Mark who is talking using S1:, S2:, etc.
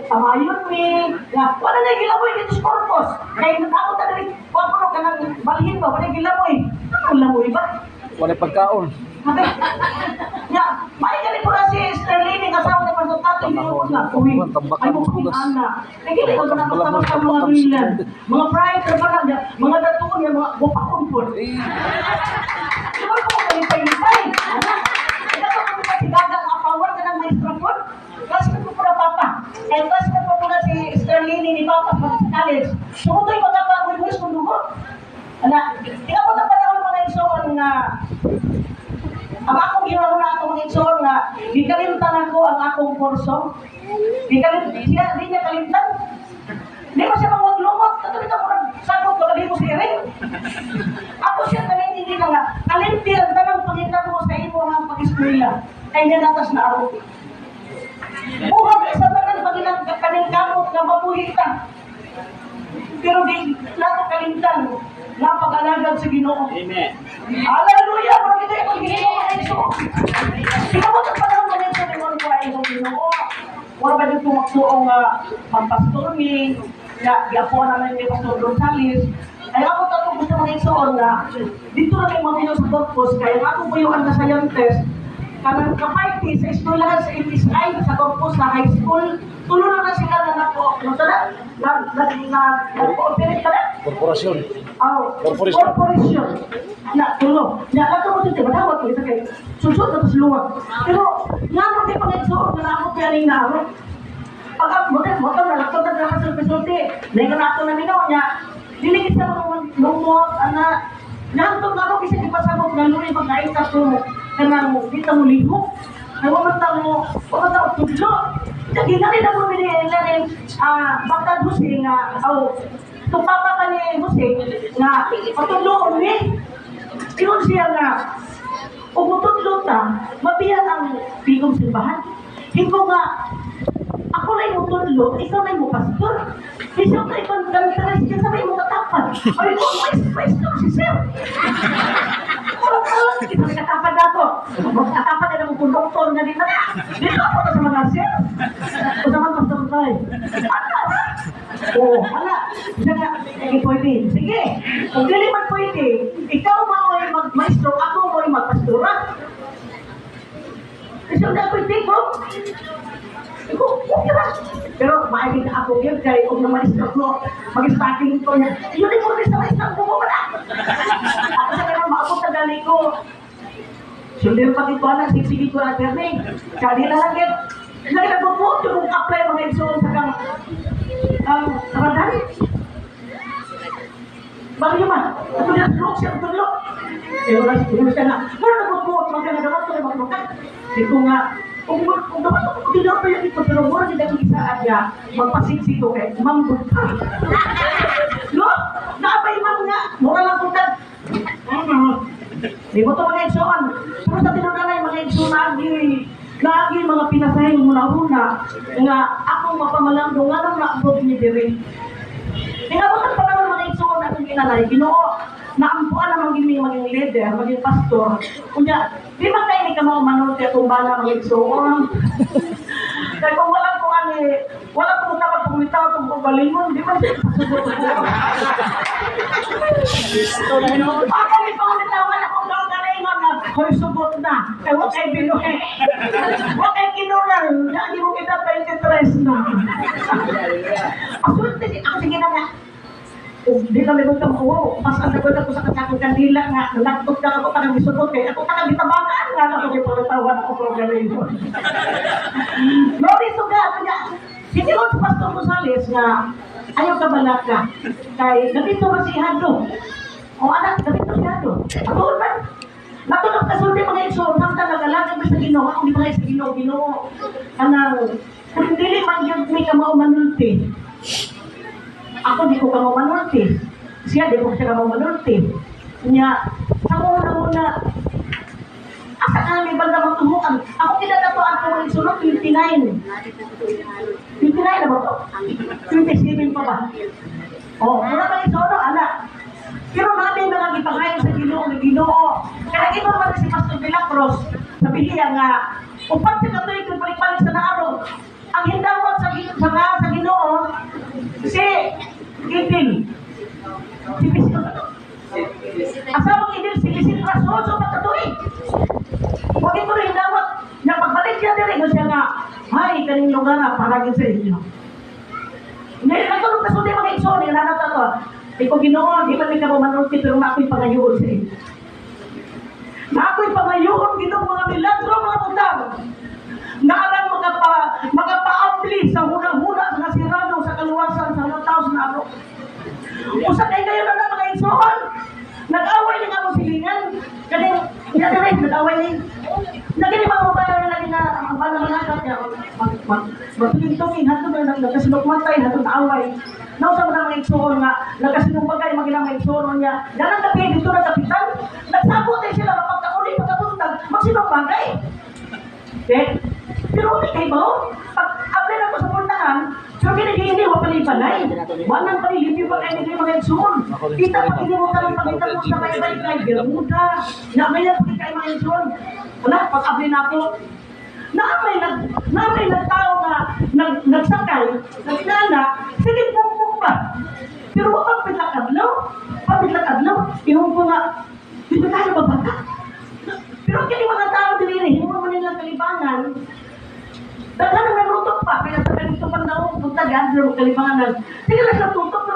S1: tamayon mi, nga, wala na gilamoy dito sa corpus. Kaya ako talaga, wala ko ka nang balhin ba, wala gilamoy. Ano lamoy ba?
S2: Wala pagkaon.
S1: Ya, may ganit po na si Sterling, ang asawa ni Pastor Tato, yung na, uwi, ay mo kong anak. Eh, hindi ko na kasama sa mga wilan, mga prior pa lang, mga datuon, mga bupakon po. Diba ko mo kalipay-lipay, anak? Ito ko mo kasi gagang apawar ka ng maestra po. Kasi ko po na papa. Eh, kasi ko po na si Sterling ni papa sa college. So, kung kayo magkapag-win-win kung dugo. Anak, ikaw po na panahon mga isoon na ang akong ginawa na akong igsoon nga, di kalimtan ako ang akong kurso. Di niya kalimtan. Di mo siya maglumot. Katulad ako nagsagod ko, di mo siya rin. Ako siya kalimtin din nga, kalimtin ang tanang pagkita mo sa imo ng pag-eskwela. Ay nanatas na ako. Buhat sa tanang pagkilang kamot na mabuhi ka. Pero di nato kalimtan. Napag-alagad sa Ginoo.
S3: Amen.
S1: Hallelujah! Mga kita yung Ginoo ay Iso. Pinamot ang panahon mo nito ni Lord ko ay isang Ginoo. Wala ba dito magsuong magpastor ni, yapo naman ni Pastor Gonzales. Ay ako tatong gusto mga Isoon na dito na may mga sa corpus. Kaya ako po yung antasayantes. Kanang kapay sa eskwelahan sa MSI, sa corpus sa high school, tulo na sila na nako. Ano tala? Nag-cooperate ka na?
S2: Korporasyon.
S1: Corporation. Na, tulo. Na, ato mo dito, madawat ko ito kay susod na ito luwag. Pero, nga mo di pang-exo, na ako kaya rin na ako. Pag ako, motor na, lakot na naman sa pesulti. Dahil na ato na minaw niya, diligit sa mga lumot, anak. Nahantog na ako kasi di pa sabot na lunin pag-ait sa tumo. Kanang mo, di ta mo liho. Ay, wamanta mo tudlo. Jadi nga rin ako rin, bagdad Hussein nga, itong papa ka ni Hussein, nga, patudloon ni, yun siya nga, umutudlo ta, mabiyan ang bigong simbahan. Hingko nga, ako lang yung tudlo, ikaw lang yung pastor. Isang na ikaw, gamitaris ka sa may mga tapan. Ay, ko, mais si Sir. Kita may katapad ako. Katapad na naman kung doktor nga din na. Dito ako na sa mga Sir. O sa mga pastor tayo. Ano? Oo, hala. Siya nga, sige pwede. Sige. Kung dili man pwede, ikaw mao'y mag-maestro, ako mo'y mag-pastora. Kasi na pwede ko. Okay ba? Pero maayagin na ako yun kaya kung na-maestro ko, mag-starting ko niya. Yun yung muna sa maestro ko mo wala. Ako sa kaya maabot na gali ko. Sundin pag ito na, sisigi ko na terning. Kaya na lang yun. Naglagot mo, yung apply mga igsoon sa kang radar. Bagay man, ito niya tulog siya, tulog. Pero na siya na, nagot mo, magkanagamot ko na maglukat. Hindi ko nga, kung dapat ako tinapay ito, pero mura nila yung isa agya, magpasigsito kay mambut ka. No? Naabay man nga, mura lang puntan. Di mo ito mga igsoon. Pero sa tinunanay, mga igsoon lagi mga pinasahin muna-una nga akong mapamalandong nga nang naabot ni Diri. Tingabutan pa naman mga igsoon atong ginanay, Ginoo, naampuan naman gini maging leader, maging pastor. Kunya, di ba kayo ni ka mga manulti atong bala mga igsoon? Kaya kung wala ko wala ko dapat pumitaw kung balingon, di ba siya pasubot ko? Ako ni pangulitawan akong daw kalingon na, hoy subot na, kaya huwag kayo binuhe. Huwag kayo kinural, hindi mo kita 23 na. Ako sige na nga. Di kami magkamuo, mas ang nagod ako sa kasakong kandila nga, nagtog na ako parang misubot kaya ako parang bitabakan nga na ako yung pagkatawan ako program yun. Lori suga, kaya hindi ko sa Pastor Gonzales nga ayaw ka balaka kay nabito ba si Hado? O anak, nabito si Hado? Ako man, natulog ka sulti mga igsoon, samtang nag-alaga mo sa Ginoo, ako di mga sa Ginoo, kanang, kung hindi man yun may kamao manulti. Ako di ko ka manulti. Siya di ko siya ka manulti. Nya, ako muna, asa ka may banda magtumukan. Ako kinadatuan ko ng sunod, 29. 29 na ba ito? 27 pa ba? O, muna pa rin sono, anak. Pero namin mga gipangayon sa Ginoo. Kaya iba pa si Pastor Milagros, sabi niya nga, upat sa katolik yung palikpalik sa naaro, ang hindawat sa kaning lugar na para sa inyo. Hindi, nagkaroon ka sundi mga igsoon, yung nanata to. Ikaw Ginoo, di man ikaw manulti, pero na ako'y pangayoon sa inyo. Na ako'y pangayoon, Ginoo, mga milagro, mga bundang. Na alam magapa-ampli sa huna-huna, sa nasirado, sa kaluwasan, sa mga tao sa naro. Usa kay kayo na mga igsoon. Nag-away na nga mo silingan. Kaning, nag-away ni. Naging mga babae na lagi na ang panamanagat niya. Magtugin-tugin, hatod na nagkasinok matay, hatod na away. Nausa mo na mga igsoon nga, nagkasinok bagay, maging mga igsoon niya. Ganang gabi, dito na kapitan. Nagsabot tayo sila, kapagkauli, pagkabuntag, magsinok bagay. Okay? Pero hindi kayo ba? Pag-apply na ko sa puntahan, pero hindi mo palipanay. Wanang palilipin pa kayo hindi mga igsoon. Kita pag hindi mo talang pagkita mo sa may-bay kay Bermuda. Na may nagpagkita kayo mga igsoon. Wala, pag-apply na ako, na may nagtao na nagsakay, nagsinana, sige pong pa. Pero wag pagpitlakadlaw, ihong ko nga, di ba tayo babata? Pero kini mga tao dili hindi mo man nila kalibangan. Daghan na nagrutok pa, kaya sa ganito pa daw, punta diyan sa kalibangan. Sige lang sa tutok.